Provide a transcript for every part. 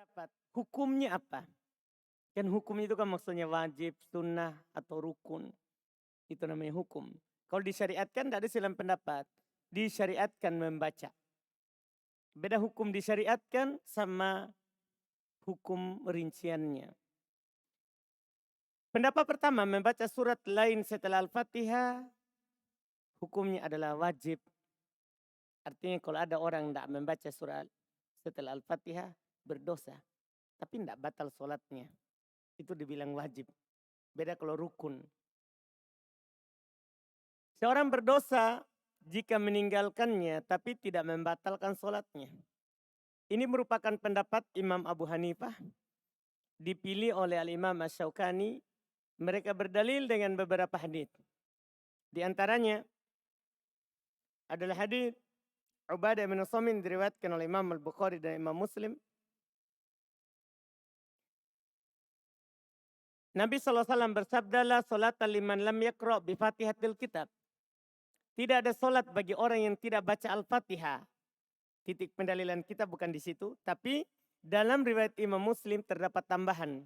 berpendapat hukumnya apa? Kan hukum itu kan maksudnya wajib, sunnah, atau rukun. Itu namanya hukum. Kalau disyariatkan tidak ada silang pendapat. Disyariatkan membaca. Beda hukum disyariatkan sama hukum rinciannya. Pendapat pertama, membaca surat lain setelah Al-Fatihah, hukumnya adalah wajib. Artinya kalau ada orang tidak membaca surat setelah Al-Fatihah, berdosa. Tapi tidak batal sholatnya. Itu dibilang wajib. Beda kalau rukun. Seorang berdosa jika meninggalkannya tapi tidak membatalkan sholatnya. Ini merupakan pendapat Imam Abu Hanifah. Dipilih oleh Al-Imam Asy-Syaukani. Mereka berdalil dengan beberapa hadits. Di antaranya adalah hadits Ubadah bin Samit diriwayatkan oleh Imam Al-Bukhari dan Imam Muslim. Nabi SAW bersabda, la salata liman lam yaqra' bi Fatihatil Kitab. Tidak ada solat bagi orang yang tidak baca Al-Fatihah. Titik pendalilan kita bukan di situ. Tapi dalam riwayat Imam Muslim terdapat tambahan.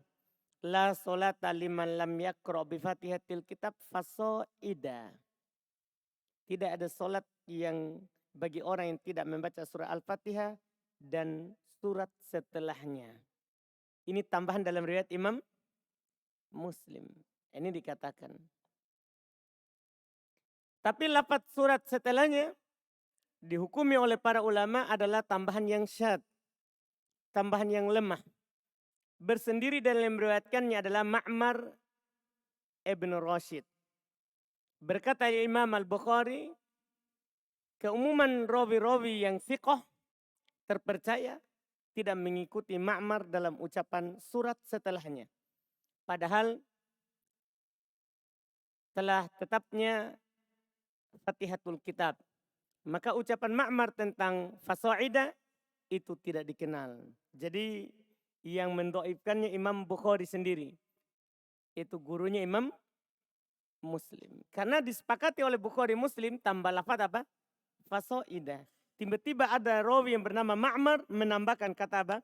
La salata liman lam yaqra' bi Fatihatil Kitab fasoida. Tidak ada solat yang bagi orang yang tidak membaca surah Al-Fatihah dan surat setelahnya. Ini tambahan dalam riwayat Imam Muslim. Ini dikatakan. Tapi lafaz surat setelahnya dihukumi oleh para ulama adalah tambahan yang syad. Tambahan yang lemah. Bersendiri dalam meriwayatkannya adalah Ma'mar ibn Rashid. Berkata Imam Al-Bukhari, keumuman rawi-rawi yang thiqah terpercaya tidak mengikuti Ma'mar dalam ucapan surat setelahnya. Padahal telah tetapnya Fatihatul Kitab. Maka ucapan Ma'mar tentang fasoida itu tidak dikenal. Jadi yang mendoibkannya Imam Bukhari sendiri. Itu gurunya Imam Muslim. Karena disepakati oleh Bukhari Muslim tambah lafaz apa? Fasoida. Tiba-tiba ada rawi yang bernama Ma'mar menambahkan kata apa?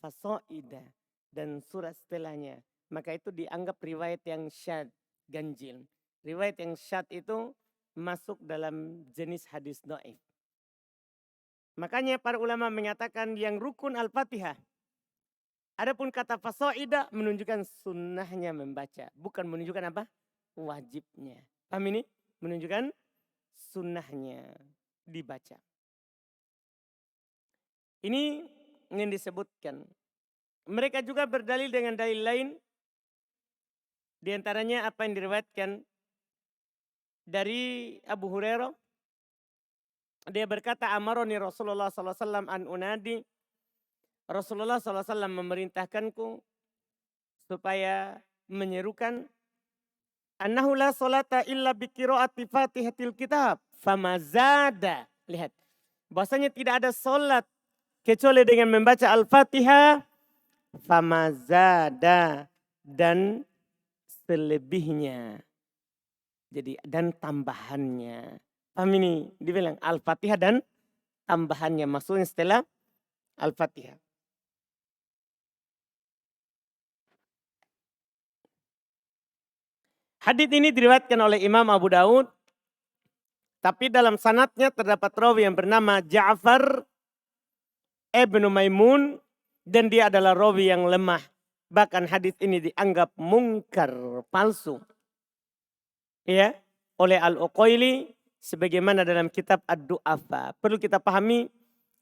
Fasoida. Dan surat setelahnya. Maka itu dianggap riwayat yang syad, ganjil. Riwayat yang syad itu masuk dalam jenis hadis dhaif. Makanya para ulama mengatakan yang rukun Al-Fatihah. Adapun kata fasoida menunjukkan sunnahnya membaca. Bukan menunjukkan apa? Wajibnya. Paham ini? Menunjukkan sunnahnya dibaca. Ini yang disebutkan. Mereka juga berdalil dengan dalil lain. Di antaranya apa yang diriwayatkan dari Abu Hurairah. Dia berkata, amaroni Rasulullah SAW an unadi. Rasulullah SAW memerintahkanku supaya menyerukan annahu la salata illa bi qiraati Fatihatil Kitab famazada. Lihat. Bahwasanya tidak ada salat kecuali dengan membaca Al-Fatihah famazada dan selebihnya. Jadi dan tambahannya. Paham ini? Dibilang Al-Fatihah dan tambahannya. Maksudnya setelah Al-Fatihah. Hadits ini diriwayatkan oleh Imam Abu Daud. Tapi dalam sanadnya terdapat rawi yang bernama Ja'far ibn Maimun. Dan dia adalah rawi yang lemah. Bahkan hadits ini dianggap mungkar, palsu. Ya, oleh Al-Uqaili sebagaimana dalam kitab Ad-Du'afa. Perlu kita pahami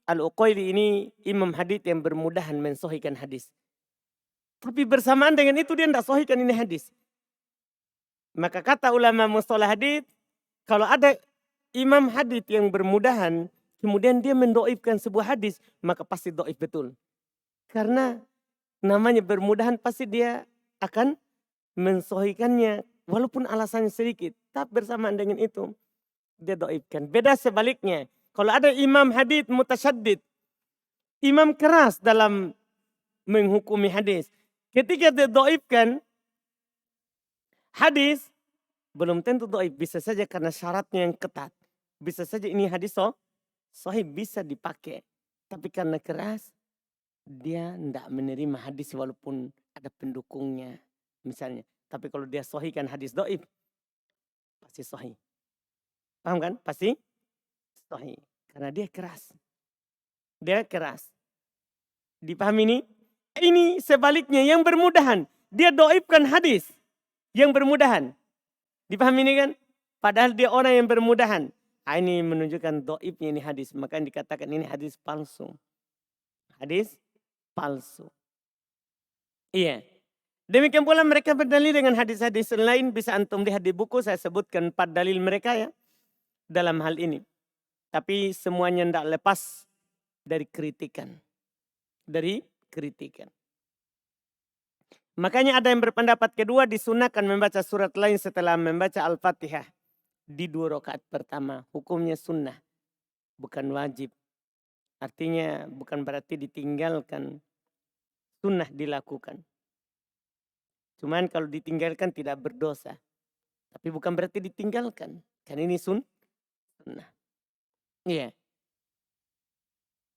Al-Uqaili ini imam hadits yang bermudahan mensohikan hadis. Tapi bersamaan dengan itu dia tidak sohikan ini hadis. Maka kata ulama mustalah hadits, kalau ada imam hadits yang bermudahan, kemudian dia mendoifkan sebuah hadis, maka pasti doif betul. Karena namanya bermudahan pasti dia akan mensohikannya. Walaupun alasannya sedikit, tapi bersamaan dengan itu dia doifkan. Beda sebaliknya, kalau ada imam hadits mutasyaddid, imam keras dalam menghukumi hadis, ketika dia doifkan hadis, belum tentu doif. Bisa saja karena syaratnya yang ketat. Bisa saja ini hadis sahih bisa dipakai, tapi karena keras dia tidak menerima hadis walaupun ada pendukungnya misalnya. Tapi kalau dia sahihkan hadis dhaif, pasti sahih. Paham kan? Pasti sahih. Karena dia keras. Dia keras. Dipahami ini? Ini sebaliknya yang bermudahan. Dia dhaifkan hadis yang bermudahan. Dipahami ini kan? Padahal dia orang yang bermudahan. Ini menunjukkan dhaifnya ini hadis. Maka dikatakan ini hadis palsu. Hadis palsu. Iya. Demikian pula mereka berdalil dengan hadis-hadis lain. Bisa antum lihat di buku, saya sebutkan 4 dalil mereka ya. Dalam hal ini. Tapi semuanya tidak lepas dari kritikan. Dari kritikan. Makanya ada yang berpendapat kedua disunahkan membaca surat lain setelah membaca Al-Fatihah. Di 2 rakaat pertama. Hukumnya sunnah. Bukan wajib. Artinya bukan berarti ditinggalkan. Sunnah dilakukan. Cuman kalau ditinggalkan tidak berdosa. Tapi bukan berarti ditinggalkan. Kan ini sunnah. Iya.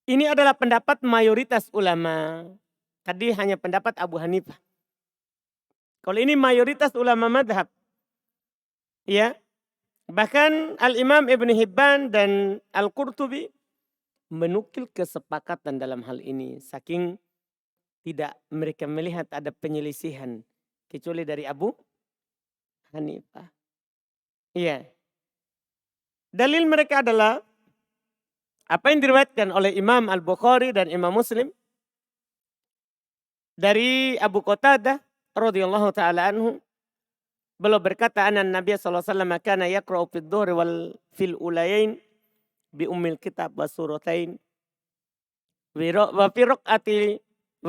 Ini adalah pendapat mayoritas ulama. Tadi hanya pendapat Abu Hanifah. Kalau ini mayoritas ulama madhab. Ya. Bahkan Al-Imam Ibn Hibban dan Al-Qurtubi menukil kesepakatan dalam hal ini. Saking tidak mereka melihat ada penyelisihan. Kecuali dari Abu Hanifah. Iya. Dalil mereka adalah apa yang diriwayatkan oleh Imam Al-Bukhari dan Imam Muslim. Dari Abu Qatadah radhiyallahu ta'ala anhu. Beliau berkata, Anan Nabi SAW kana yaqra'u fid dhuhri wal fil ulayain bi ummil kitab wa suratain. Wa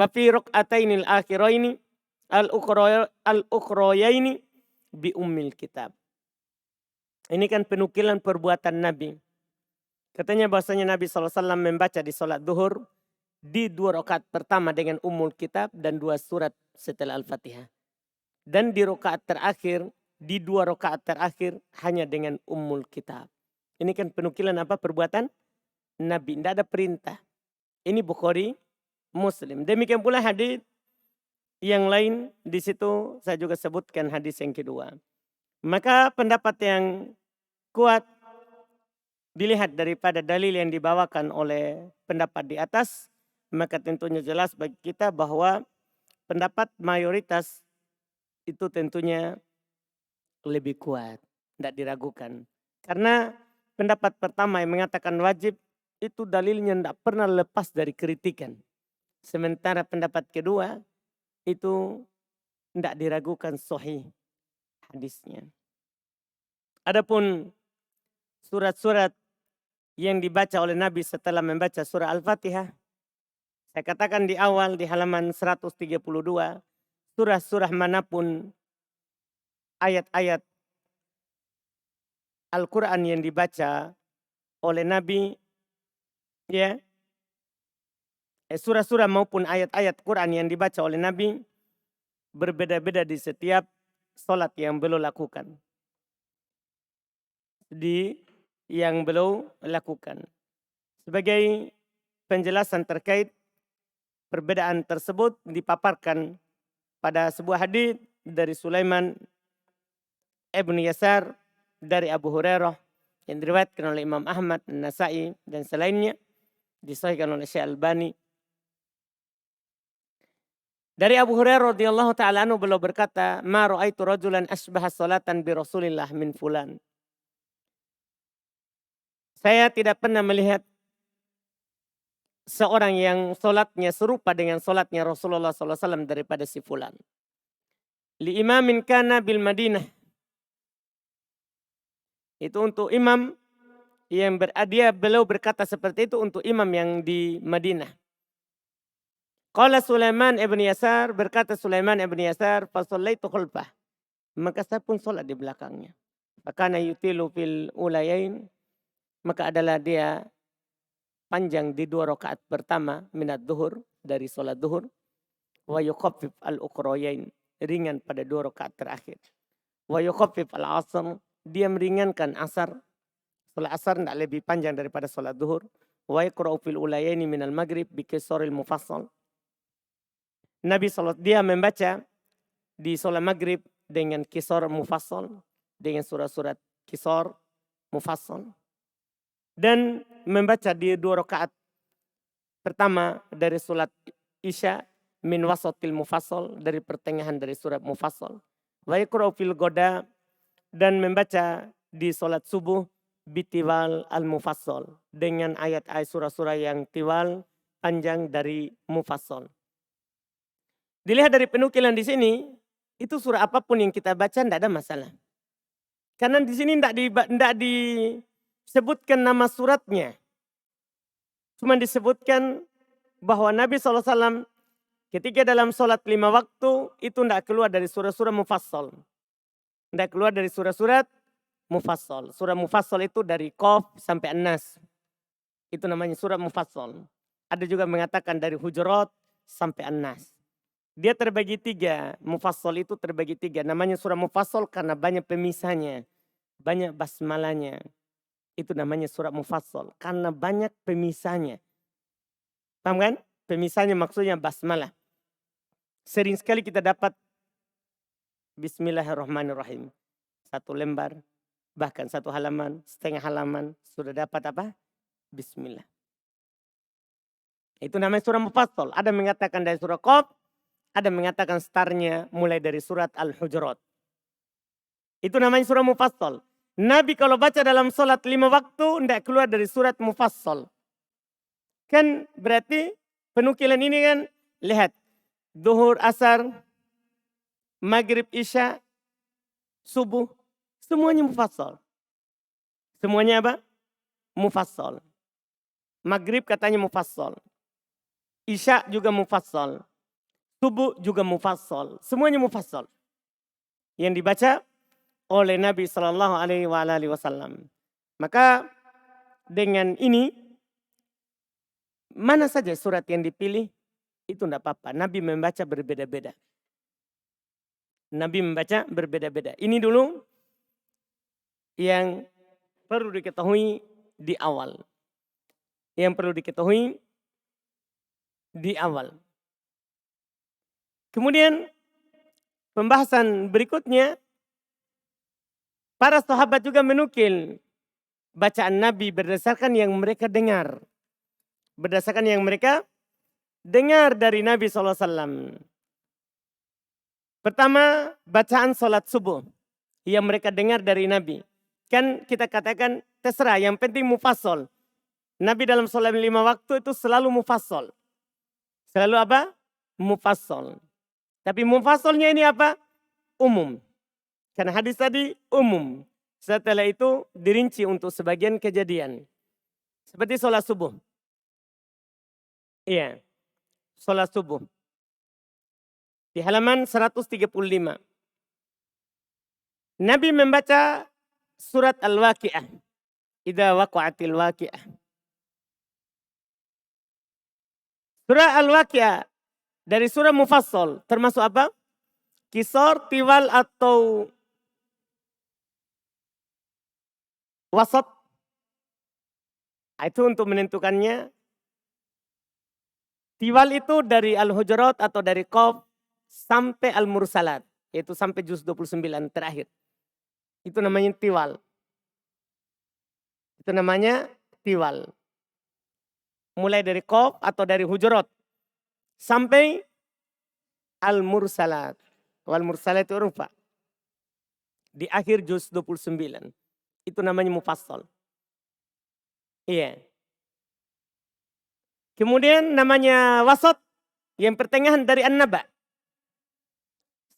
fi raq'atainil akhiraini al-ukhrayaini bi ummil kitab. Ini kan penukilan perbuatan Nabi. Katanya bahasanya Nabi SAW membaca di salat duhur di 2 rakaat pertama dengan ummul kitab dan 2 surat setelah Al-Fatihah. Dan di rakaat terakhir, di 2 rakaat terakhir hanya dengan ummul kitab. Ini kan penukilan apa perbuatan Nabi. Tidak ada perintah. Ini Bukhari, Muslim. Demikian pula hadis yang lain di situ saya juga sebutkan hadis yang kedua. Maka pendapat yang kuat dilihat daripada dalil yang dibawakan oleh pendapat di atas, maka tentunya jelas bagi kita bahwa pendapat mayoritas itu tentunya lebih kuat, tidak diragukan. Karena pendapat pertama yang mengatakan wajib itu dalilnya tidak pernah lepas dari kritikan. Sementara pendapat kedua itu tidak diragukan sahih hadisnya. Adapun surat-surat yang dibaca oleh Nabi setelah membaca surah Al-Fatihah, saya katakan di awal di halaman 132, surah-surah manapun ayat-ayat Al-Quran yang dibaca oleh Nabi, ya, surah-surah maupun ayat-ayat Quran yang dibaca oleh Nabi berbeda-beda di setiap solat yang beliau lakukan. Yang beliau lakukan. Sebagai penjelasan terkait perbedaan tersebut dipaparkan pada sebuah hadis dari Sulaiman ibn Yasar dari Abu Hurairah yang diriwayatkan oleh Imam Ahmad, Nasai dan selainnya, disahihkan oleh Syekh Albani. Dari Abu Hurairah radhiyallahu ta'ala anhu beliau berkata, "Ma ra'aitu rajulan asbaha salatan bi Rasulillah min fulan." Saya tidak pernah melihat seorang yang solatnya serupa dengan solatnya Rasulullah SAW daripada si fulan. Li imamin kana bil Madinah. Itu untuk imam yang beliau berkata seperti itu untuk imam yang di Madinah. Qala Sulaiman ibn Yasar, berkata Sulaiman ibn Yasar, fa shallaitu khalfah. Maka saya pun solat di belakangnya. Fakana yutilu fil ulayain, maka adalah dia panjang di 2 rakaat pertama minat duhur, dari solat duhur. Wa yukhaffif al-ukhrayain, ringan pada 2 rakaat terakhir. Wa yukhaffif al-asr, dia meringankan asar. Solat asar tidak lebih panjang daripada solat duhur. Wa yaqra'u fil ulayaini minal maghrib bi qisaril mufassal. Nabi dia membaca di sholat maghrib dengan kisor mufassal, dengan surat-surat kisor mufassal. Dan membaca di 2 rakaat pertama dari sholat isya min wasatil mufassal, dari pertengahan dari surat mufassal. Wa yaqra'u fil goda, dan membaca di sholat subuh bitiwal al mufassal, dengan ayat-ayat surah-surah yang tiwal panjang dari mufassal. Dilihat dari penukilan di sini, itu surah apapun yang kita baca tidak ada masalah. Karena di sini tidak disebutkan nama suratnya. Cuma disebutkan bahwa Nabi SAW ketika dalam sholat 5 waktu itu tidak keluar dari surah-surah mufassal. Tidak keluar dari surah-surat mufassal. Surah mufassal itu dari Qaf sampai An-Nas. Itu namanya surah mufassal. Ada juga mengatakan dari Hujurat sampai An-Nas. Dia terbagi 3, mufassal itu terbagi 3. Namanya surah mufassal karena banyak pemisahnya, banyak basmalahnya. Itu namanya surah mufassal karena banyak pemisahnya. Paham kan? Pemisahnya maksudnya basmalah. Sering sekali kita dapat Bismillahirrahmanirrahim. 1 lembar, bahkan 1 halaman, setengah halaman sudah dapat apa? Bismillah. Itu namanya surah mufassal. Ada mengatakan dari surah Qaf, ada mengatakan startnya mulai dari surat Al-Hujurat. Itu namanya surah mufassal. Nabi kalau baca dalam sholat 5 waktu tidak keluar dari surat mufassal. Kan berarti penukilan ini kan, lihat. Duhur, asar, maghrib, isya, subuh. Semuanya mufassal. Semuanya apa? Mufassal. Maghrib katanya mufassal. Isya juga mufassal. Subuh juga mufassal. Semuanya mufassal. Yang dibaca oleh Nabi SAW. Maka dengan ini, mana saja surat yang dipilih, itu tidak apa-apa. Nabi membaca berbeda-beda. Nabi membaca berbeda-beda. Ini dulu yang perlu diketahui di awal. Yang perlu diketahui di awal. Kemudian pembahasan berikutnya, para sahabat juga menukil bacaan Nabi berdasarkan yang mereka dengar. Berdasarkan yang mereka dengar dari Nabi SAW. Pertama, bacaan sholat subuh yang mereka dengar dari Nabi. Kan kita katakan terserah, yang penting mufassal. Nabi dalam sholat 5 waktu itu selalu mufassal. Selalu apa? Mufassal. Tapi mufassalnya ini apa? Umum. Karena hadis tadi umum. Setelah itu dirinci untuk sebagian kejadian. Seperti sholat subuh. Iya. Sholat subuh. Di halaman 135. Nabi membaca surat Al-Waqi'ah. Idza waqa'atil waqi'ah. Surah Al-Waqi'ah dari surah mufassal termasuk apa? Kisor, tiwal atau wasat. Itu untuk menentukannya. Tiwal itu dari Al-Hujurat atau dari Qaf sampai Al-Mursalat. Yaitu sampai juz 29 terakhir. Itu namanya tiwal. Itu namanya tiwal. Mulai dari Qaf atau dari Hujurat sampai Al-Mursalat. Wal-Mursalat itu rupa. Di akhir juz 29. Itu namanya mufassal. Iya. Kemudian namanya wasat. Yang pertengahan dari An-Naba.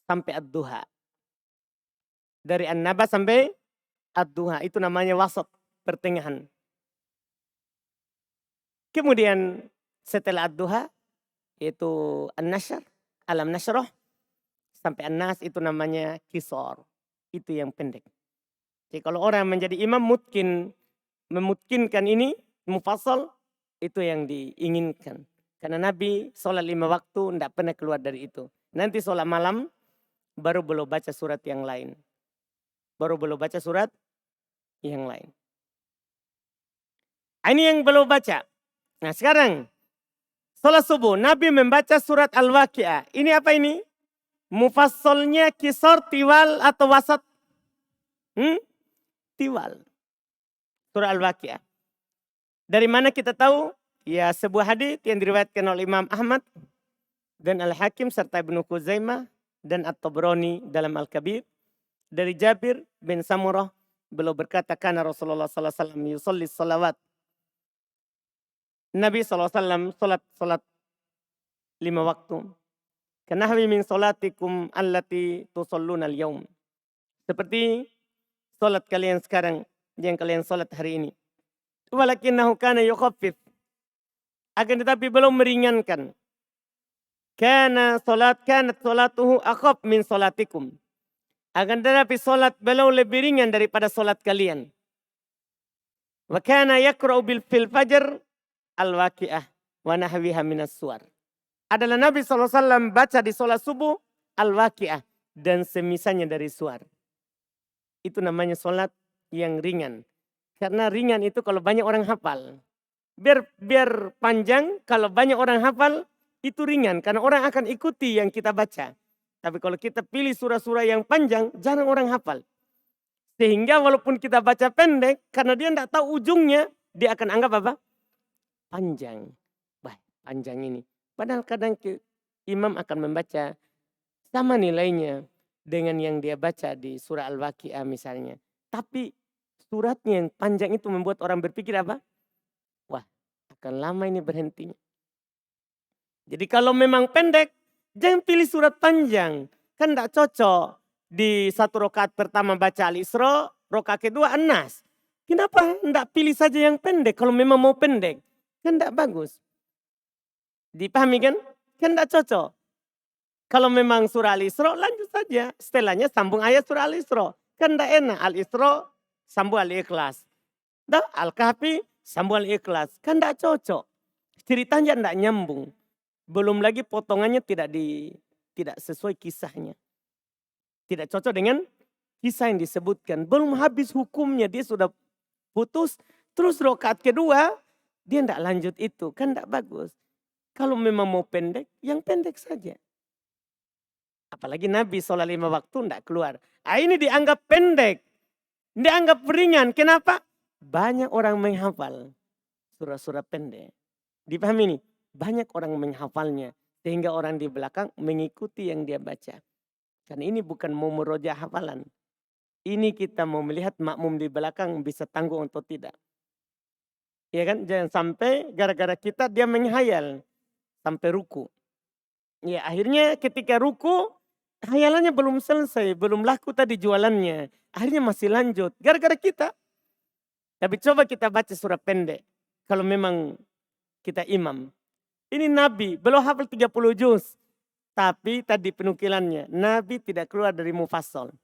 Sampai Ad-Duha. Dari An-Naba sampai Ad-Duha. Itu namanya wasat. Pertengahan. Kemudian setelah Ad-Duha. Yaitu An-Nashr. Alam Nashrah. Sampai An-Nas itu namanya Kisor. Itu yang pendek. Jadi kalau orang menjadi imam memutkinkan ini mufassal, itu yang diinginkan. Karena Nabi sholat 5 waktu tidak pernah keluar dari itu. Nanti sholat malam baru belum baca surat yang lain. Baru belum baca surat yang lain. Ini yang belum baca. Nah sekarang Sholat subuh, Nabi membaca surat Al-Waqi'ah. Ini apa ini? Mufassolnya kisor, tiwal, atau wasat? Tiwal. Surah Al-Waqi'ah. Dari mana kita tahu? Ya, sebuah hadis yang diriwayatkan oleh Imam Ahmad dan Al-Hakim serta Ibnu Khuzaimah dan At-Tabrani dalam Al-Kabir. Dari Jabir bin Samurah, beliau berkata, karena Rasulullah SAW yusalli salawat. Nabi SAW salat 5 waktu. Kanahwi min salatikum allati tusalluna al-yawm. Seperti salat kalian sekarang yang kalian salat hari ini. Walakinnahu kana yukhaffif. Akan tetapi belum meringankan. Kanat salatuhu akhaf min salatikum. Akan tetapi salat beliau lebih ringan daripada salat kalian. Wa kana yaqra'u fil fajr al-waqi'ah wa nahwiha minas suwar. Adalah Nabi SAW baca di salat subuh al-waqi'ah dan semisalnya dari suar. Itu namanya salat yang ringan. Karena ringan itu kalau banyak orang hafal. Biar panjang, kalau banyak orang hafal itu ringan. Karena orang akan ikuti yang kita baca. Tapi kalau kita pilih surah-surah yang panjang, jarang orang hafal. Sehingga walaupun kita baca pendek, karena dia tidak tahu ujungnya, dia akan anggap apa? Panjang. Wah, panjang ini. Padahal kadang imam akan membaca sama nilainya dengan yang dia baca di surah Al-Waqi'ah misalnya. Tapi suratnya yang panjang itu membuat orang berpikir apa? Wah, akan lama ini berhentinya. Jadi kalau memang pendek, jangan pilih surat panjang. Kan tidak cocok. Di satu rakaat pertama baca Al-Isra, rakaat kedua An-Nas. Kenapa tidak pilih saja yang pendek kalau memang mau pendek? Kan tidak bagus. Dipahami kan? Kan tidak cocok. Kalau memang surah Al-Isra, lanjut saja. Setelahnya sambung ayat surah Al-Isra. Kan tidak enak. Al-Isra sambung Al-Ikhlas. Al-Kahfi sambung Al-Ikhlas. Kan tidak cocok. Ceritanya tidak nyambung. Belum lagi potongannya tidak sesuai kisahnya. Tidak cocok dengan kisah yang disebutkan. Belum habis hukumnya dia sudah putus. Terus rakaat kedua dia tidak lanjut itu. Kan tidak bagus. Kalau memang mau pendek, yang pendek saja. Apalagi Nabi sholat 5 waktu tidak keluar. Ini dianggap pendek. Dianggap ringan. Kenapa? Banyak orang menghafal surah-surah pendek. Dipahami ini? Banyak orang menghafalnya. Sehingga orang di belakang mengikuti yang dia baca. Karena ini bukan mau merojah hafalan. Ini kita mau melihat makmum di belakang bisa tangguh atau tidak. Ya kan? Jangan sampai gara-gara kita dia menghayal. Sampai ruku. Ya akhirnya ketika ruku. Hayalannya belum selesai. Belum laku tadi jualannya. Akhirnya masih lanjut. Gara-gara kita. Tapi coba kita baca surah pendek. Kalau memang kita imam. Ini Nabi. Belum hafal 30 juz. Tapi tadi penukilannya. Nabi tidak keluar dari mufassal.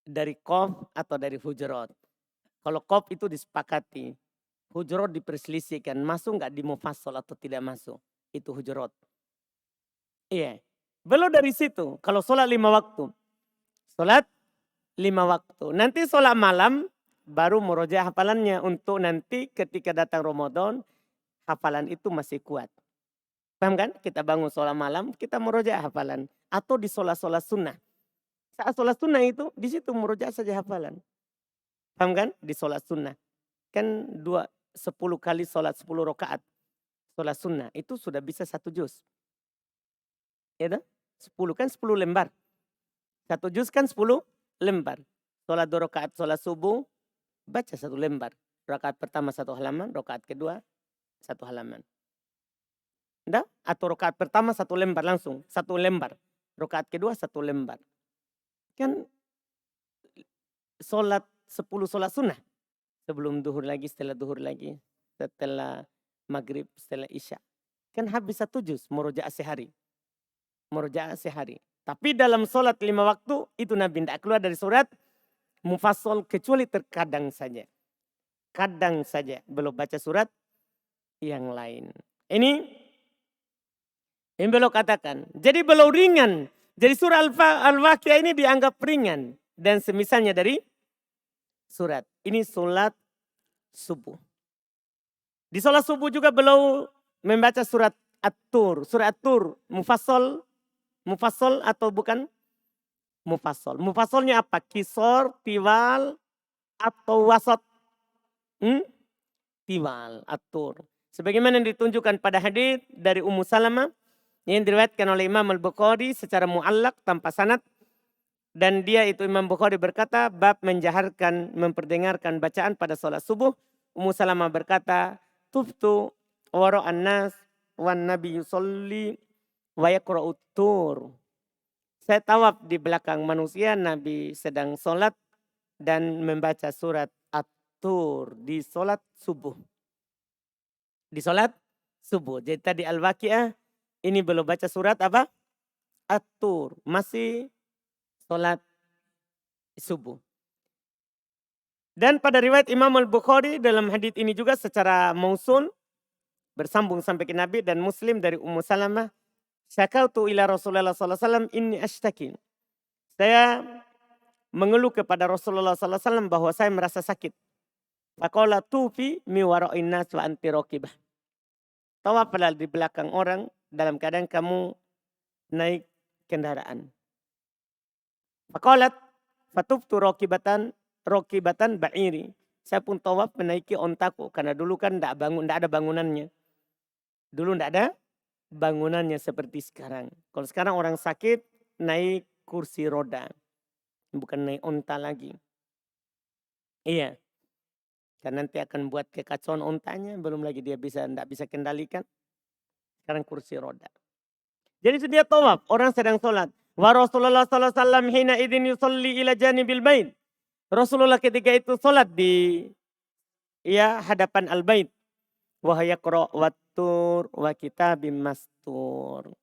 Dari Qaf atau dari Hujurat. Kalau Qaf itu disepakati. Hujurat diperselisihkan. Masuk nggak di mufassal atau tidak masuk. Itu Hujurat. Iya. Belum dari situ. Kalau sholat 5 waktu. Sholat 5 waktu. Nanti sholat malam. Baru murojaah hafalannya. Untuk nanti ketika datang Ramadan. Hafalan itu masih kuat. Paham kan? Kita bangun sholat malam. Kita murojaah hafalan. Atau di sholat-sholat sunnah. Saat sholat sunnah itu. Di situ murojaah saja hafalan. Paham kan? Di sholat sunnah. Kan 10 kali sholat 10 rakaat. Sholat sunnah itu sudah bisa 1 juz. Ya 10 kan 10 lembar. 1 juz kan 10 lembar. Sholat 2 rakaat sholat subuh. Baca 1 lembar. Rakaat pertama 1 halaman. Rakaat kedua 1 halaman. Nggak? Atau rakaat pertama 1 lembar langsung. 1 lembar. Rakaat kedua 1 lembar. Kan sholat 10 sholat sunnah. Sebelum duhur lagi, setelah duhur lagi. Setelah maghrib, setelah isya. Kan habis 1 juz, murojaah sehari. Murojaah sehari. Tapi dalam sholat 5 waktu, itu Nabi tidak keluar dari surat mufassal kecuali terkadang saja. Kadang saja belum baca surat yang lain. Ini yang beliau katakan. Jadi belum ringan. Jadi surah Al-Waqi'ah ini dianggap ringan. Dan semisalnya dari surat. Ini sholat subuh. Di sholat subuh juga beliau membaca surat At-Tur. Surat At-Tur, mufassal atau bukan? Mufassal. Mufassalnya apa? Kisor, tiwal, atau wasat? Tiwal, At-Tur. Sebagaimana yang ditunjukkan pada hadits dari Ummu Salamah yang diriwayatkan oleh Imam Al-Bukhari secara mu'allaq tanpa sanad. Dan dia itu Imam Bukhari berkata, bab menjaharkan, memperdengarkan bacaan pada sholat subuh. Ummu Salamah berkata, tuftu wara'an nas wan nabi yusolli wa yaqra'ut tur. Saya tawaf di belakang manusia, Nabi sedang sholat dan membaca surat At-Tur di sholat subuh. Di sholat subuh. Jadi tadi Al-Waqiah, ini belum baca surat apa? At-Tur. Masih sholat subuh. Dan pada riwayat Imam Al-Bukhari dalam hadits ini juga secara mausul bersambung sampai ke Nabi dan Muslim dari Ummu Salamah, syakautu ila Rasulullah sallallahu alaihi wasallam inni ashtaki. Saya mengeluh kepada Rasulullah sallallahu alaihi wasallam bahwa saya merasa sakit. Faqala tufi mi wara'in nas wa anti raqibah. Tawaflah di belakang orang dalam keadaan kamu naik kendaraan. Faqalat fatuftu raqibatan ba'iri. Saya pun tawaf menaiki ontaku karena dulu kan tidak ada bangunannya. Dulu tidak ada bangunannya seperti sekarang. Kalau sekarang orang sakit naik kursi roda. Bukan naik onta lagi. Iya. Karena nanti akan buat kekacauan ontanya. Belum lagi dia tidak bisa kendalikan. Sekarang kursi roda. Jadi itu dia tawaf. Orang sedang sholat. Wa Rasulullah sallallahu alaihi wasallam hina idin yusalli ila janibil bait. Rasulullah ketika itu sholat di hadapan al-bait. Wa yaqra' wat-tur wa kitabim mastur.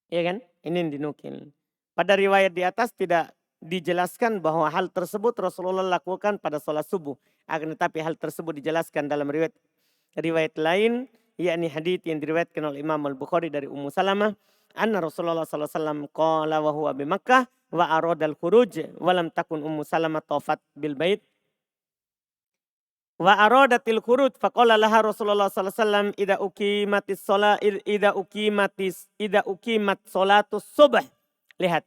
Iya kan? Ini yang dinukil. Pada riwayat di atas tidak dijelaskan bahwa hal tersebut Rasulullah lakukan pada sholat subuh. Akan tetapi hal tersebut dijelaskan dalam riwayat lain. Yakni hadits yang diriwayatkan oleh Imam Al-Bukhari dari Ummu Salamah. Anna Rasulullah sallallahu alaihi wasallam qala wa huwa bi Makkah wa aradal khuruj wa lam takun Ummu Salamah tawafat bil bait. Wa aradatil khuruj faqala laha Rasulullah sallallahu alaihi wasallam idza uqimat sholatus subh. Lihat.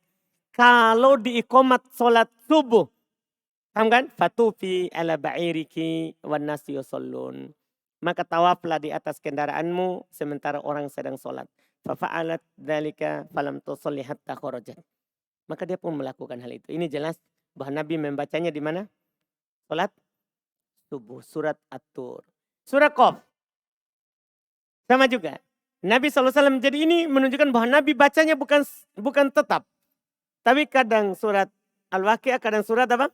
Kalau diikomat sholat subuh. Paham kan? Fatufi ala ba'iriki wan nasi yusallun. Maka tawaflah di atas kendaraanmu sementara orang sedang sholat. Fafa'alat dzalika falam tusalli hatta kharajat. Maka dia pun melakukan hal itu. Ini jelas bahwa Nabi membacanya di mana? Sholat subuh. Surat At-Tur. Surat Qaf. Sama juga. Nabi SAW. Jadi ini menunjukkan bahwa Nabi bacanya bukan tetap. Tapi kadang surat Al-Waqiah, kadang surat apa?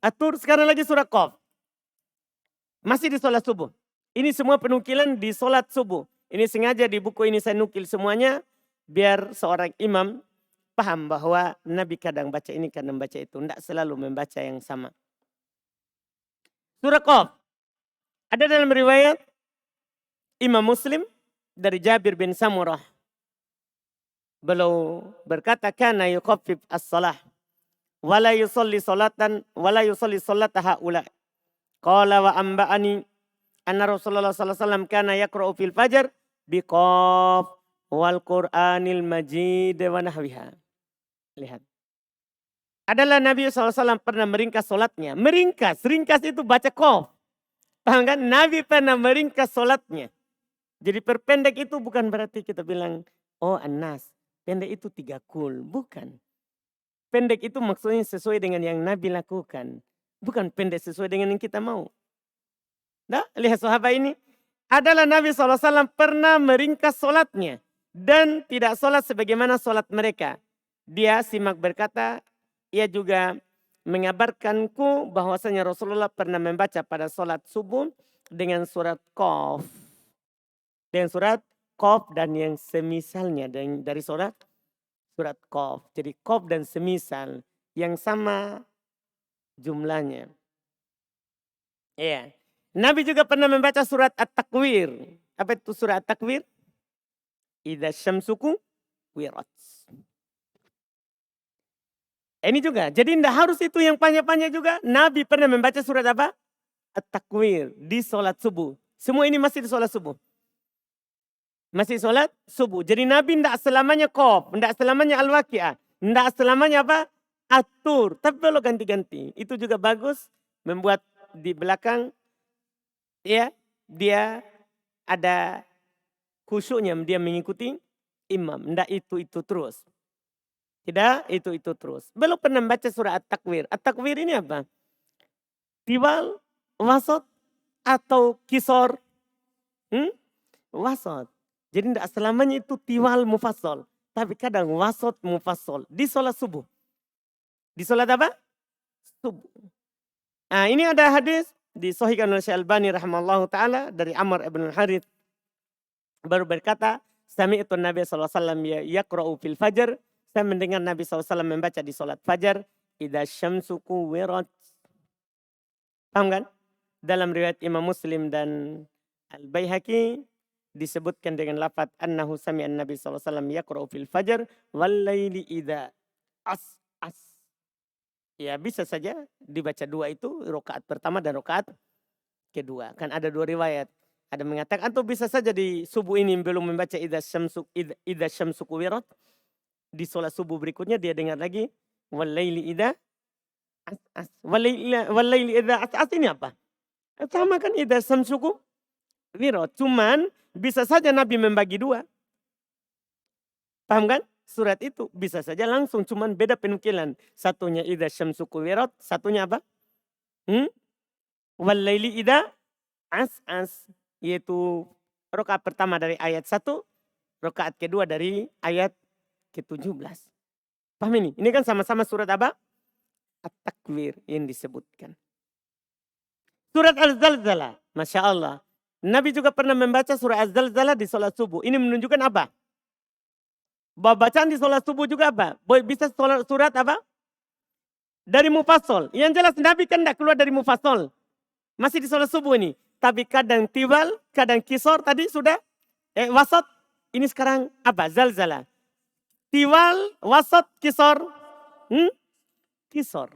At-Tur, sekarang lagi surat Qaf. Masih di sholat subuh. Ini semua penukilan di sholat subuh. Ini sengaja di buku ini saya nukil semuanya. Biar seorang imam paham bahwa Nabi kadang baca ini, kadang baca itu. Tidak selalu membaca yang sama. Surat Qaf. Ada dalam riwayat Imam Muslim dari Jabir bin Samurah. Beliau berkata kana yuqaffif as-salah wala yusalli salataha ula. Qala wa amba'ani anna Rasulullah sallallahu alaihi wasallam kana yaqra'u fil fajr biqaf wal Qur'anil Majid wa nahwiha. Lihat. Adalah Nabi SAW pernah meringkas solatnya. Ringkas itu baca qaf. Paham kan? Nabi pernah meringkas solatnya. Jadi perpendek itu bukan berarti kita bilang, oh An-Nas. Pendek itu 3 kul. Bukan. Pendek itu maksudnya sesuai dengan yang Nabi lakukan. Bukan pendek sesuai dengan yang kita mau. Nah, lihat sahabat ini. Adalah Nabi SAW pernah meringkas solatnya. Dan tidak solat sebagaimana solat mereka. Dia simak berkata, ia juga mengabarkanku bahwasanya Rasulullah pernah membaca pada solat subuh dengan surat Qaf. Dengan surat Qaf dan yang semisalnya dari surat Qaf. Jadi Qaf dan semisal yang sama jumlahnya. Iya. Nabi juga pernah membaca surat At-Takwir. Apa itu surat At-Takwir? Idza syamsuku wirat. Ini juga. Jadi tidak harus itu yang panjang-panjang juga. Nabi pernah membaca surat apa? At-Takwir di sholat subuh. Semua ini masih di sholat subuh. Masih sholat subuh. Jadi Nabi tidak selamanya Qaf, tidak selamanya Al-Waqi'ah, tidak selamanya apa? Atur. Tapi kalau ganti-ganti. Itu juga bagus membuat di belakang ya dia ada khusyuknya, dia mengikuti imam. Tidak itu terus. Tidak itu terus. Belum pernah baca surah At-Takwir. At-Takwir ini apa? Tiwal, wasot, atau kisor? Wasot. Jadi tidak selamanya itu tiwal mufassal. Tapi kadang wasot mufassal. Di sholat subuh. Di sholat apa? Subuh. Nah ini ada hadis. Disahihkan oleh Syekh Albani rahimahullah ta'ala. Dari Amr ibn al-Harith. Baru berkata. Sami'tu Nabi SAW yaqra'u fil fajar. Saya mendengar Nabi SAW membaca di sholat fajar. Idza syamsu kuwirat. Paham kan? Dalam riwayat Imam Muslim dan Al-Baihaqi disebutkan dengan lafaz annahu sami'an Nabi SAW yaqra'u fil fajar wal laili idza as. Ya bisa saja dibaca dua itu rakaat pertama dan rakaat kedua. Kan ada dua riwayat. Ada mengatakan atau bisa saja di subuh ini belum membaca idza syamsu kuwirat. Di sholat subuh berikutnya dia dengar lagi wal laili idza as. Wal laili idza as ini apa? Sama kan idza syamsu kuwirat. Cuman bisa saja Nabi membagi dua. Paham kan? Surat itu bisa saja langsung, cuman beda penukilan. Satunya idza syamsu kuwirat, satunya apa? Wal laili idza as. Yaitu rakaat pertama dari ayat 1, rakaat kedua dari ayat ke-17. Paham ini? Ini kan sama-sama surat apa? At-Takwir yang disebutkan. Surat Az-Zalzalah, Masya Allah. Nabi juga pernah membaca surah Az-Zalzalah di sholat subuh. Ini menunjukkan apa? Bacaan di sholat subuh juga apa? Bisa surat apa? Dari mufassal. Yang jelas Nabi kan tidak keluar dari mufassal. Masih di sholat subuh ini. Tapi kadang tiwal, kadang kisor tadi sudah. Wasat. Ini sekarang apa? Zalzalah. Tiwal, wasat, kisor. Kisor.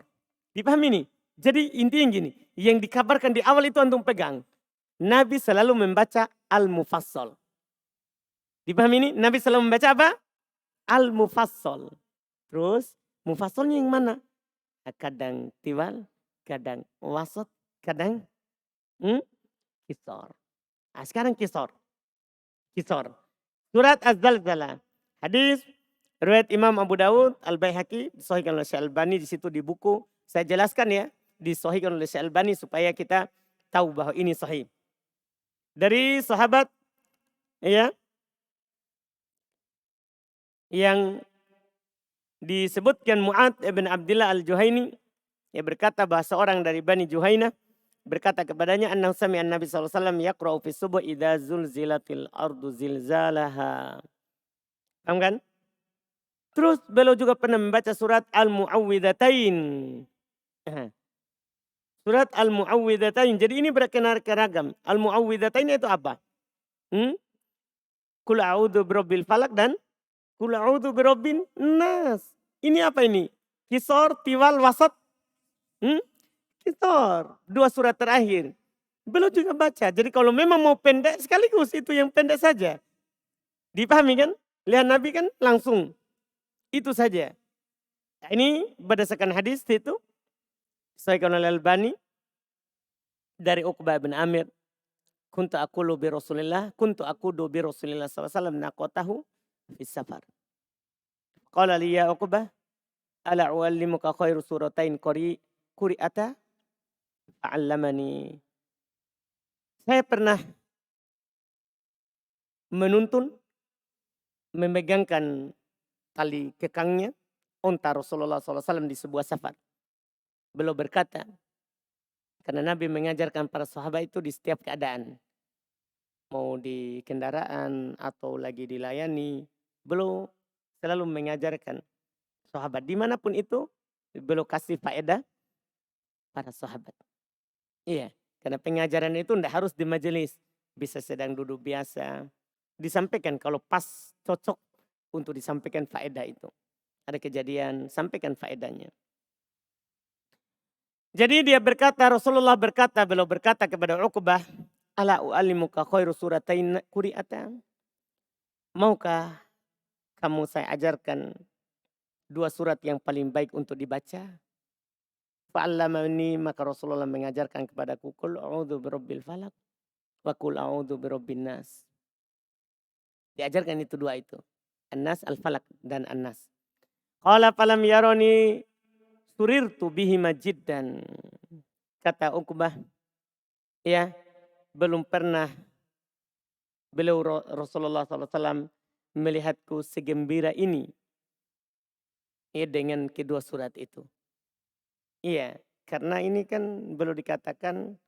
Dipahami ini? Jadi intinya gini. Yang dikabarkan di awal itu antum pegang. Nabi selalu membaca al-mufassal. Dipahami ini? Nabi selalu membaca apa? Al-mufassal. Terus mufassalnya yang mana? Kadang tiwal, kadang wasat, kadang kisor. Nah, sekarang kisor. Surat Az-Zalzalah. Hadis riwayat Imam Abu Daud, Al-Baihaqi, disahihkan oleh Syekh Albani di situ di buku. Saya jelaskan ya, disahihkan oleh Syekh Albani supaya kita tahu bahwa ini sahih. Dari sahabat ya yang disebutkan Mu'ad ibn Abdullah al-Juhaini, yang berkata bahwa seorang dari Bani Juhainah berkata kepadanya annahu sami'a Nabi sallallahu alaihi wasallam yaqra'u fi subuh idza zulzilatil ardu zilzalaha. Paham kan? Terus beliau juga pernah membaca surat Al-Mu'awwidhatain. Surat Al-Mu'awwidhatain. Jadi ini beragam. Al-Mu'awwidhatain itu apa? Qul a'udzu birabbil falaq dan Qul a'udzu birabbin nas. Ini apa ini? Kisor, tiwal, wasat. Kisor. Dua surat terakhir. Beliau juga baca. Jadi kalau memang mau pendek sekaligus itu yang pendek saja. Dipahami kan? Lihat Nabi kan langsung. Itu saja. Nah, ini berdasarkan hadis itu. Disahihkan oleh Al-Albani. Dari Uqbah bin Amir. Kuntu aqulu bi Rasulillah sallallahu alaihi wasallam naqatahu fi safar. Qala li ya Uqbah ala uallimuka khairu suratain quri'ata fa'allamani. Saya pernah menuntun memegangkan tali kekangnya unta Rasulullah SAW di sebuah safar. Beliau berkata, karena Nabi mengajarkan para sahabat itu di setiap keadaan. Mau di kendaraan atau lagi dilayani. Beliau selalu mengajarkan sahabat. Dimanapun itu, beliau kasih faedah para sahabat. Iya, karena pengajaran itu tidak harus di majelis. Bisa sedang duduk biasa. Disampaikan kalau pas cocok untuk disampaikan faedah itu. Ada kejadian, sampaikan faedahnya. Jadi dia berkata, Rasulullah berkata, beliau berkata kepada Uqbah, ala u'allimuka khairu suratain quri'ata. maukah kamu saya ajarkan 2 surat yang paling baik untuk dibaca? Fa'allamani, maka Rasulullah mengajarkan kepadaku, qul a'udzu birabbil falaq wa qul a'udzu birabbin nas. Diajarkan itu 2 itu. An-Nas, Al-Falaq dan An-Nas. Qala falam yarani surirtu bihima jiddan. Kata Uqbah, ya, belum pernah beliau Rasulullah SAW melihatku segembira ini, ya, dengan kedua surat itu. Iya, karena ini kan belum dikatakan,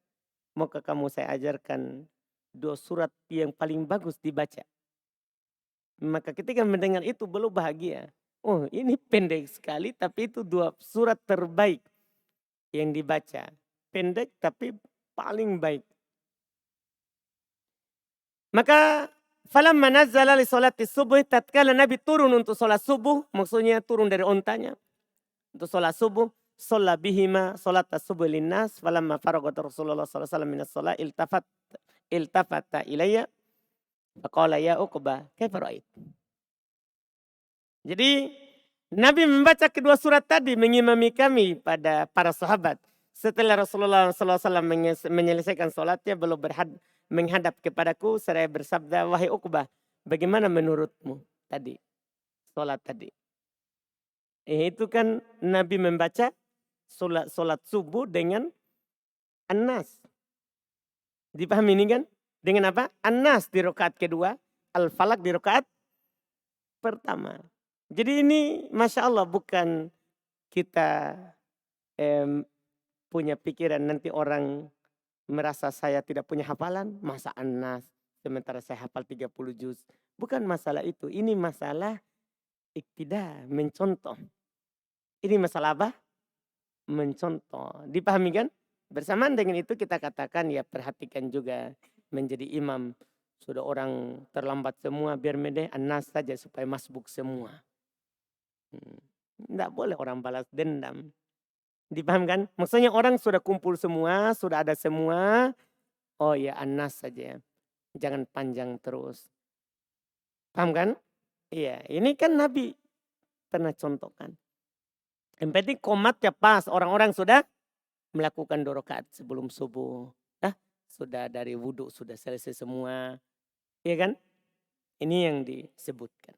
maukah kamu saya ajarkan 2 surat yang paling bagus dibaca. Maka ketika mendengar itu beliau bahagia. Oh, ini pendek sekali tapi itu 2 surat terbaik yang dibaca. Pendek tapi paling baik. Maka falamma nazzala li sholati subuh, tatkala Nabi turun untuk sholat subuh, maksudnya turun dari ontanya untuk sholat subuh, sholla bihima sholat subuh linnas, falamma faragat Rasulullah sallallahu alaihi wasallam minas sholat iltafata ilayya faqala ya Uqbah kaifa ra'ait. Jadi Nabi membaca kedua surat tadi mengimami kami pada para sahabat. Setelah Rasulullah SAW menyelesaikan sholatnya, beliau menghadap kepadaku seraya bersabda, wahai Uqbah, bagaimana menurutmu tadi sholat tadi? Itu kan Nabi membaca sholat subuh dengan An-Nas. Dipahami ini kan? Dengan apa? An-Nas di rakaat kedua, Al-Falaq di rakaat pertama. Jadi ini Masya Allah bukan kita punya pikiran nanti orang merasa saya tidak punya hafalan. Masa An-Nas sementara saya hafal 30 juz. Bukan masalah itu. Ini masalah iktidah, mencontoh. Ini masalah apa? Mencontoh. Dipahami kan? Bersamaan dengan itu kita katakan ya perhatikan juga menjadi imam. Sudah orang terlambat semua biar mede An-Nas saja supaya masbuk semua. Tidak boleh orang balas dendam. Dipahamkan? Maksudnya orang sudah kumpul semua, sudah ada semua. Oh ya An-Nas saja. Jangan panjang terus. Paham kan? Iya, ini kan Nabi pernah contohkan. Yang penting komatnya pas, orang-orang sudah melakukan 2 rakaat sebelum subuh. Sudah dari wudhu sudah selesai semua. Iya kan? Ini yang disebutkan.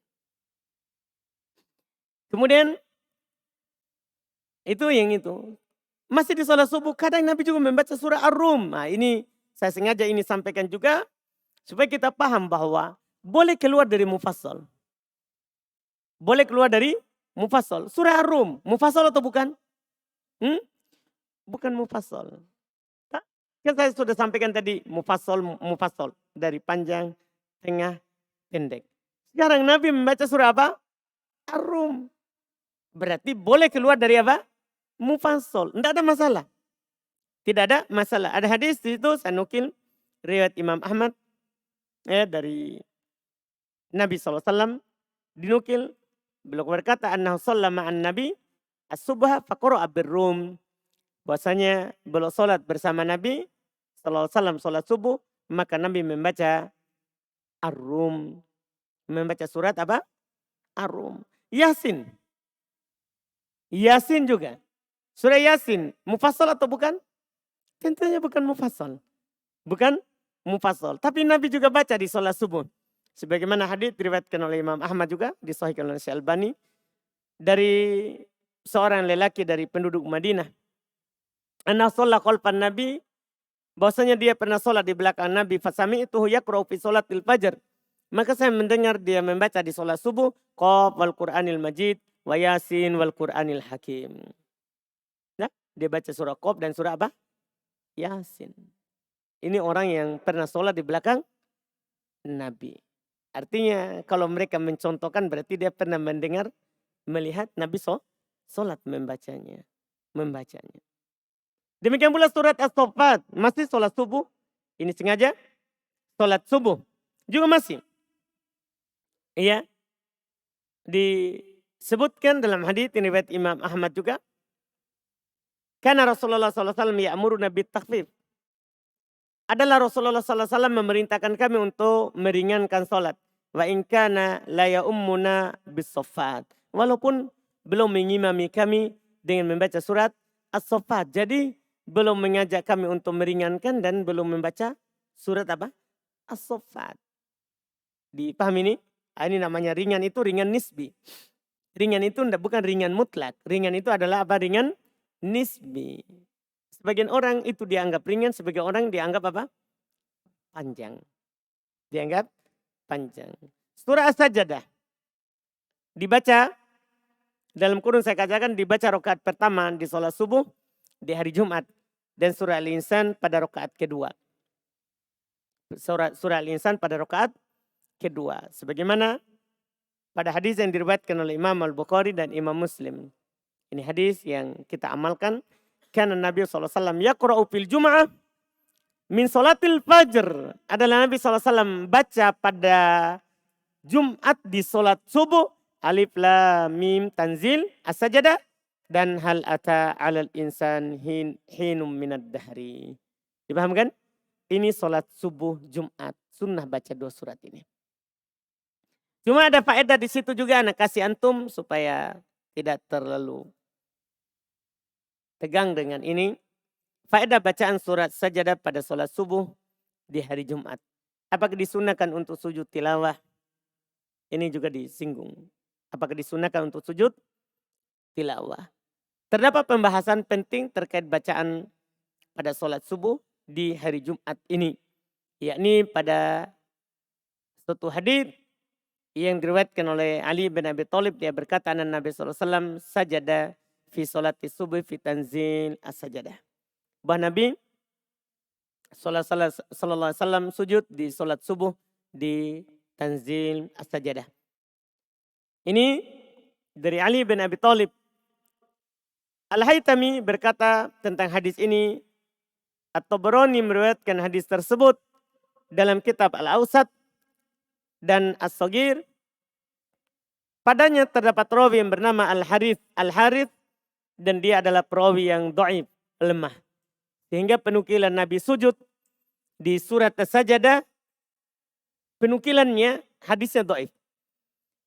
Kemudian itu yang itu. Masih di sholat subuh kadang Nabi juga membaca surah Ar-Rum. Nah ini saya sengaja ini sampaikan juga supaya kita paham bahwa boleh keluar dari mufassal. Boleh keluar dari mufassal. Surah Ar-Rum mufassal atau bukan? Bukan mufassal. Kan saya sudah sampaikan tadi mufassal dari panjang, tengah, pendek. Sekarang Nabi membaca surah apa? Ar-Rum. Berarti boleh keluar dari apa? Mufassal. Tidak ada masalah. Tidak ada masalah. Ada hadis di situ saya nukil riwayat Imam Ahmad dari Nabi SAW dinukil beliau berkata annahu shalla ma'an Nabi as-subha faqara'a bir-Rum. Bahwasanya beliau salat bersama Nabi SAW salat subuh maka Nabi membaca Ar-Rum. Membaca surat apa? Ar-Rum. Yasin. Yasin juga. Surah Yasin, mufassal atau bukan? Tentunya bukan mufassal. Bukan mufassal. Tapi Nabi juga baca di sholat subuh. Sebagaimana hadits diriwayatkan oleh Imam Ahmad juga, disahihkan oleh Syekh Albani. Dari seorang lelaki dari penduduk Madinah. Anna sholat khalfan Nabi. Bahwasanya dia pernah sholat di belakang Nabi. Fasami itu yaqra'u fi sholatil fajr. Maka saya mendengar dia membaca di sholat subuh. Qaf wal Qur'anil Majid. Wa Yasin wal Qur'anil Hakim. Nah, dia baca surah Qaf dan surah apa? Yasin. Ini orang yang pernah sholat di belakang Nabi. Artinya kalau mereka mencontohkan berarti dia pernah mendengar, melihat Nabi sholat membacanya. Demikian pula surat As-Saffat. Masih sholat subuh. Ini sengaja sholat subuh. Juga masih. Iya. Disebutkan dalam hadits ini riwayat Imam Ahmad juga. Karena Rasulullah SAW ya'muruna bit-takhfif. Adalah Rasulullah SAW memerintahkan kami untuk meringankan sholat. Wa in kana la ya'ummuna bis-saffat. Walaupun belum mengimami kami dengan membaca surat As-Saffat. Jadi belum mengajak kami untuk meringankan dan belum membaca surat apa? As-Saffat. Dipahami ini? Ini namanya ringan itu ringan nisbi. Ringan itu bukan ringan mutlak. Ringan itu adalah apa? Ringan nisbi. Sebagian orang itu dianggap ringan, sebagian orang dianggap apa? Panjang. Dianggap panjang. Surah As-Sajdah dibaca, dalam kurun saya katakan dibaca rakaat pertama di sholat subuh di hari Jumat. Dan surah Al-Insan pada rakaat kedua. Surah Al-Insan pada rakaat kedua. Sebagaimana pada hadis yang diriwayatkan oleh Imam Al-Bukhari dan Imam Muslim. Ini hadis yang kita amalkan. Karena Nabi SAW yaqra'u fil Jum'ah min sholatil fajr. Adalah Nabi SAW baca pada Jumat di sholat subuh. Alif lam mim tanzil as-sajdah. Dan hal ata alal insan hinum minad dahri. Dipahamkan? Ini sholat subuh Jumat. Sunnah baca 2 surat ini. Cuma ada faedah di situ juga anak kasih antum supaya tidak terlalu tegang dengan ini. Faedah bacaan surat sajadah pada sholat subuh di hari Jumat. Apakah disunahkan untuk sujud tilawah? Ini juga disinggung. Apakah disunahkan untuk sujud tilawah? Terdapat pembahasan penting terkait bacaan pada sholat subuh di hari Jumat ini. Yakni pada suatu hadits yang diriwayatkan oleh Ali bin Abi Thalib. Dia berkata, Nabi SAW sajada fi sholati subuh fi tanzil as-sajadah. Bahwa Nabi SAW sujud di sholat subuh di tanzil as-sajadah. Ini dari Ali bin Abi Thalib. Al-Haytami berkata tentang hadis ini. At-Tabrani meriwayatkan hadis tersebut dalam kitab Al-Awsat dan As-Saghir. Padanya terdapat perawi yang bernama Al-Harith. Al-Harith dan dia adalah perawi yang dhaif, lemah. Sehingga penukilan Nabi sujud di surat As-Sajdah, penukilannya hadisnya dhaif.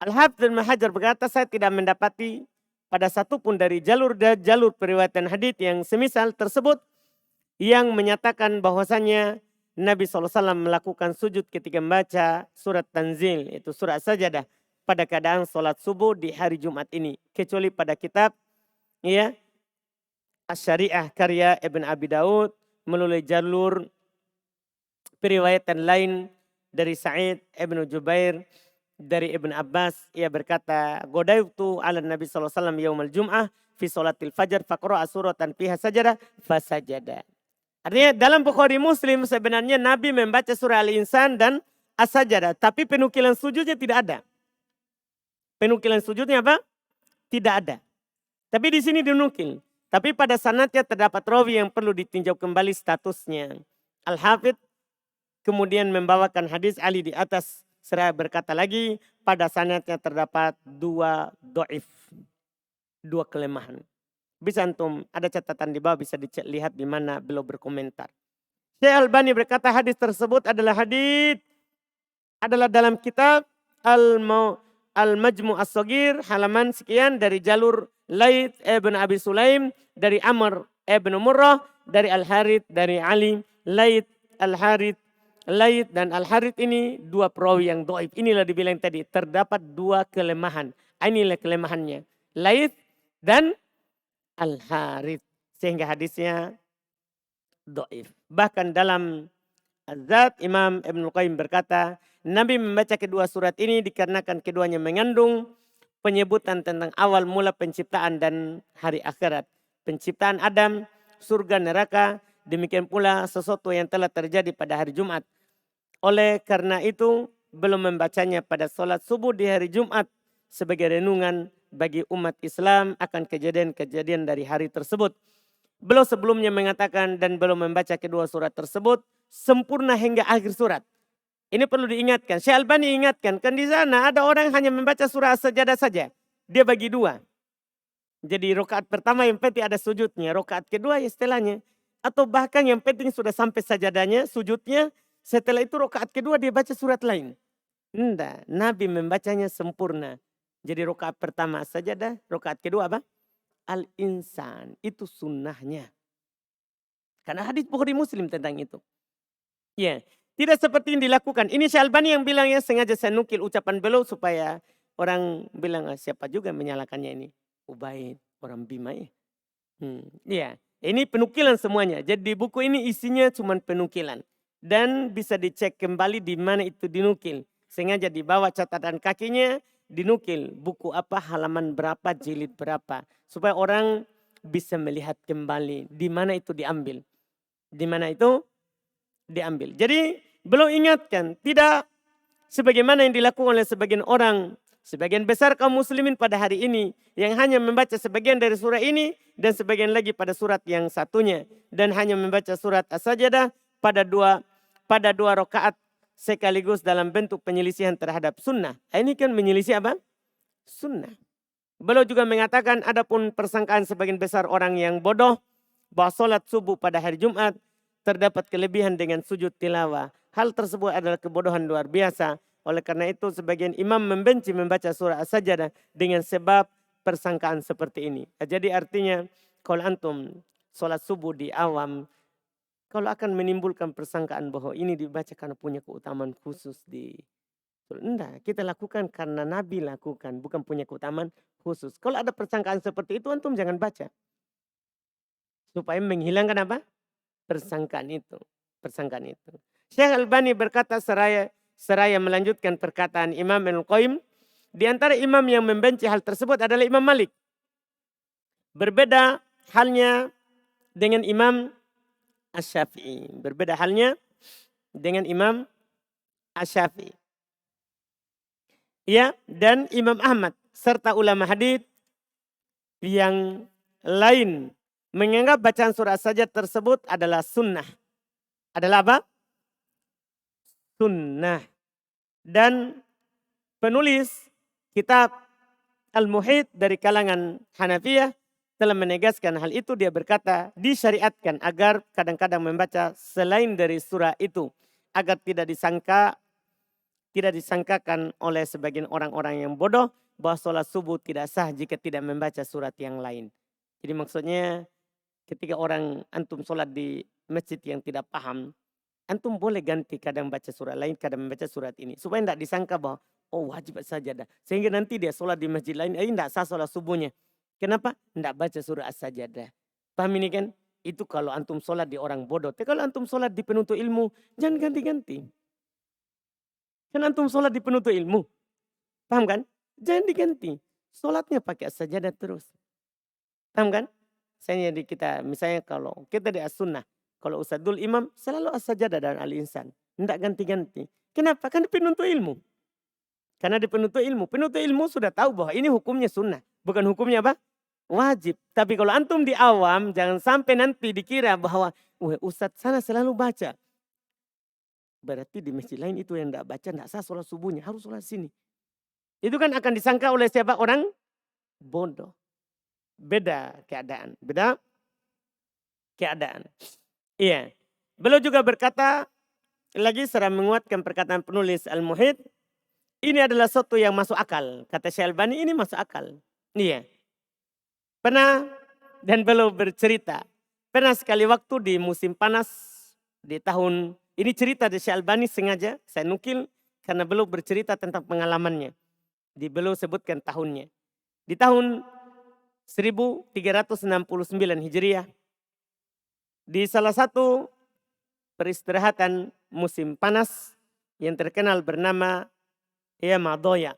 Al-Hafidz Ibnu Hajar berkata, saya tidak mendapati pada satupun dari jalur periwayatan hadits yang semisal tersebut yang menyatakan bahwasanya Nabi SAW melakukan sujud ketika membaca surat Tanzil, yaitu surat Sajdah pada keadaan sholat subuh di hari Jumat ini. Kecuali pada kitab ya Asy-Syariah karya Ibn Abi Daud melalui jalur periwayatan lain dari Sa'id Ibn Jubair dari Ibn Abbas. Ia berkata, Godaitu ala Nabi SAW yaumal Jum'ah fi sholatil fajar faqra'a suratan fiha sajadah fasajada. Artinya dalam Bukhari Muslim sebenarnya Nabi membaca surah Al-Insan dan As-Sajdah. Tapi penukilan sujudnya tidak ada. Penukilan sujudnya apa? Tidak ada. Tapi di sini dinukil. Tapi pada sanadnya terdapat rawi yang perlu ditinjau kembali statusnya. Al-Hafidz kemudian membawakan hadis Ali di atas. Seraya berkata lagi pada sanadnya terdapat 2 dhaif. 2 kelemahan. Bisa antum ada catatan di bawah bisa dilihat di mana beliau berkomentar. Syekh Albani berkata hadis tersebut adalah dalam kitab Al-Majmu' As-Saghir halaman sekian dari jalur Laits ibn Abi Sulaim dari Amr ibn Murrah dari Al-Harith dari Ali. Laits dan Al-Harith ini 2 perawi yang dhaif. Inilah dibilang tadi terdapat 2 kelemahan. Inilah kelemahannya. Laits dan Al-Harith. Sehingga hadisnya dhaif. Bahkan dalam Az-Zat Imam Ibn Qayyim berkata, Nabi membaca kedua surat ini dikarenakan keduanya mengandung penyebutan tentang awal mula penciptaan dan hari akhirat. Penciptaan Adam, surga, neraka, demikian pula sesuatu yang telah terjadi pada hari Jumat. Oleh karena itu belum membacanya pada sholat subuh di hari Jumat sebagai renungan bagi umat Islam akan kejadian-kejadian dari hari tersebut. Beliau sebelumnya mengatakan dan belum membaca kedua surat tersebut sempurna hingga akhir surat. Ini perlu diingatkan. Syekh Albani ingatkan, kan di sana ada orang hanya membaca surah As-Sajdah saja. Dia bagi 2. Jadi rakaat pertama yang penting ada sujudnya, rakaat kedua ya setelahnya. Atau bahkan yang penting sudah sampai sajadahnya, sujudnya, setelah itu rakaat kedua dia baca surat lain. Enggak, Nabi membacanya sempurna. Jadi rakaat pertama sajadah, rakaat kedua apa? Al-insan, itu sunnahnya. Karena hadis Bukhari Muslim tentang itu. Ya, tidak seperti yang dilakukan. Ini Syalbani yang bilang ya, sengaja saya nukil ucapan beliau supaya orang bilang siapa juga menyalakannya ini. Ubaid, orang Bima ya. Iya, ini penukilan semuanya. Jadi di buku ini isinya cuma penukilan. Dan bisa dicek kembali di mana itu dinukil. Sengaja dibawa catatan kakinya, dinukil buku apa, halaman berapa, jilid berapa. Supaya orang bisa melihat kembali di mana itu diambil. Di mana itu diambil. Jadi belum ingatkan, tidak sebagaimana yang dilakukan oleh sebagian orang, sebagian besar kaum muslimin pada hari ini yang hanya membaca sebagian dari surah ini dan sebagian lagi pada surat yang satunya dan hanya membaca surat As-Sajdah pada dua rakaat sekaligus dalam bentuk penyelisihan terhadap sunnah. Ini kan menyelisih apa? Sunnah. Beliau juga mengatakan adapun persangkaan sebagian besar orang yang bodoh bahwa sholat subuh pada hari Jumat terdapat kelebihan dengan sujud tilawah. Hal tersebut adalah kebodohan luar biasa. Oleh karena itu sebagian imam membenci membaca surah As-Sajdah dengan sebab persangkaan seperti ini. Jadi artinya kalau antum sholat subuh di awam, kalau akan menimbulkan persangkaan bahwa ini dibaca karena punya keutamaan khusus di... Enggak, kita lakukan karena Nabi lakukan, bukan punya keutamaan khusus. Kalau ada persangkaan seperti itu antum jangan baca. Supaya menghilangkan apa? Persangkaan itu. Syekh Albani berkata seraya melanjutkan perkataan Imam Al-Qayyim. Di antara imam yang membenci hal tersebut adalah Imam Malik. Berbeda halnya dengan Imam Asy-Syafi'i. Berbeda halnya dengan Imam Asy-Syafi'i. Ya, dan Imam Ahmad serta ulama hadits yang lain menganggap bacaan surah saja tersebut adalah sunnah. Adalah apa? Sunnah. Dan penulis kitab Al-Muhit dari kalangan Hanafiyah telah menegaskan hal itu. Dia berkata disyariatkan agar kadang-kadang membaca selain dari surah itu. Agar tidak disangkakan oleh sebagian orang-orang yang bodoh bahwa sholat subuh tidak sah jika tidak membaca surat yang lain. Jadi maksudnya ketika orang antum sholat di masjid yang tidak paham, antum boleh ganti kadang baca surat lain, kadang membaca surat ini. Supaya tidak disangka bahwa oh wajib sajadah. Sehingga nanti dia sholat di masjid lain, tidak sah sholat subuhnya. Kenapa? Tidak baca surah As-Sajdah. Paham ini kan? Itu kalau antum sholat di orang bodoh. Tapi kalau antum sholat di penuntut ilmu, jangan ganti-ganti. Kan antum sholat di penuntut ilmu. Paham kan? Jangan diganti. Sholatnya pakai As-Sajdah terus. Paham kan? Misalnya kalau kita di As-Sunnah, kalau Ustadzul Imam selalu As-Sajdah dan Al-Insan. Tidak ganti-ganti. Kenapa? Kan di penuntut ilmu. Karena di penuntut ilmu sudah tahu bahwa ini hukumnya sunnah. Bukan hukumnya apa? Wajib. Tapi kalau antum di awam, jangan sampai nanti dikira bahwa Ustadz sana selalu baca. Berarti di masjid lain itu yang tidak baca, tidak sah sholat subuhnya. Harus sholat sini. Itu kan akan disangka oleh siapa? Orang bodoh. Beda keadaan. Iya. Beliau juga berkata, lagi serta menguatkan perkataan penulis Al-Muhit, ini adalah sesuatu yang masuk akal. Kata Syekh Albani, ini masuk akal. Iya. Pernah, dan beliau bercerita, pernah sekali waktu di musim panas, di tahun, ini cerita di Syekh Albani sengaja, saya nukil, karena beliau bercerita tentang pengalamannya. Beliau sebutkan tahunnya. Di tahun 1369 Hijriah, di salah satu peristirahatan musim panas yang terkenal bernama Madoya.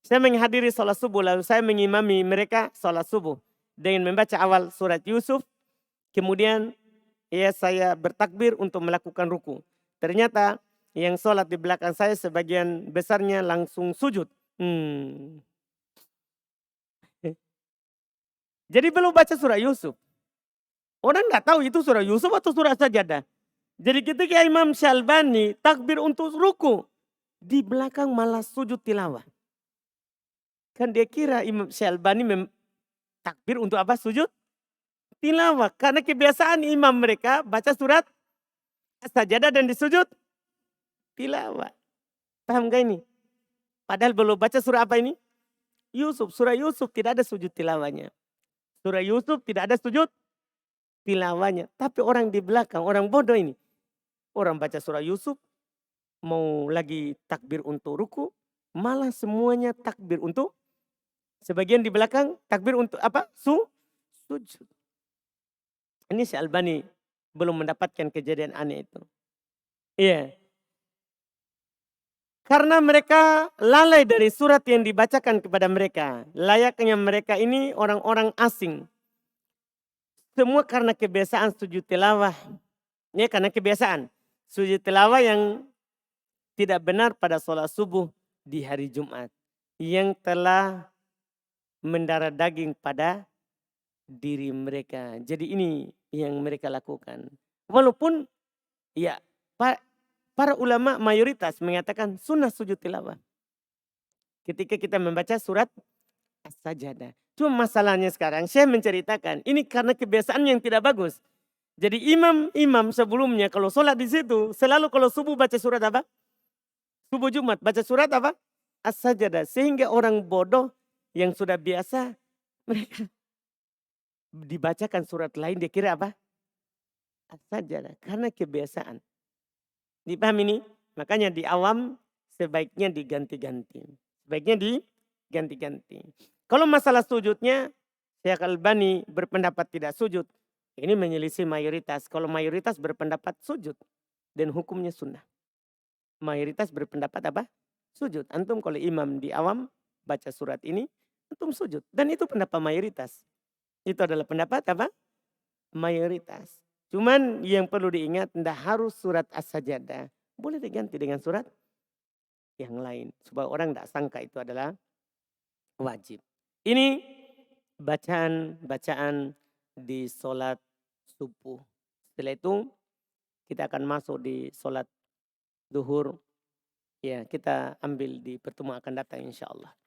Saya menghadiri sholat subuh lalu saya mengimami mereka sholat subuh dengan membaca awal surat Yusuf. Kemudian saya bertakbir untuk melakukan ruku. Ternyata yang sholat di belakang saya sebagian besarnya langsung sujud. Jadi belum baca surah Yusuf. Orang nggak tahu itu surah Yusuf atau surah Sajdah. Jadi ketika Imam Syalbani takbir untuk ruku, di belakang malah sujud tilawah. Kan dia kira Imam Syalbani takbir untuk apa? Sujud tilawah. Karena kebiasaan imam mereka baca surat Sajdah dan disujud tilawah. Paham gak ini? Padahal belum baca surah apa ini? Yusuf. Surah Yusuf tidak ada sujud tilawahnya. Surah Yusuf tidak ada sujud tilawahnya. Tapi orang di belakang, orang bodoh ini. Orang baca surah Yusuf, mau lagi takbir untuk ruku, malah semuanya takbir untuk, sebagian di belakang takbir untuk apa? Sujud. Ini si Albani belum mendapatkan kejadian aneh itu. Iya. Karena mereka lalai dari surat yang dibacakan kepada mereka. Layaknya mereka ini orang-orang asing. Semua karena kebiasaan sujud tilawah. Ini karena kebiasaan. Sujud tilawah yang tidak benar pada sholat subuh di hari Jumat. Yang telah mendarah daging pada diri mereka. Jadi ini yang mereka lakukan. Walaupun ya para ulama mayoritas mengatakan sunnah sujud tilawah. Ketika kita membaca surat As-Sajdah. Cuma masalahnya sekarang saya menceritakan ini karena kebiasaan yang tidak bagus. Jadi imam sebelumnya kalau sholat di situ selalu kalau subuh baca surat apa? Subuh Jumat baca surat apa? As-Sajdah. Sehingga orang bodoh yang sudah biasa mereka dibacakan surat lain dia kira apa? As-Sajdah. Karena kebiasaan. Dipahami ini? Makanya di awam sebaiknya diganti-ganti. Sebaiknya diganti-ganti. Kalau masalah sujudnya, Syekh Albani berpendapat tidak sujud. Ini menyelisih mayoritas. Kalau mayoritas berpendapat sujud. Dan hukumnya sunnah. Mayoritas berpendapat apa? Sujud. Antum kalau imam di awam baca surat ini, antum sujud. Dan itu pendapat mayoritas. Itu adalah pendapat apa? Mayoritas. Cuman yang perlu diingat, tidak harus surat As-Sajdah. Boleh diganti dengan surat yang lain. Supaya orang tidak sangka itu adalah wajib. Ini bacaan di sholat subuh. Setelah itu kita akan masuk di sholat duhur. Ya, kita ambil di pertemuan akan datang insya Allah.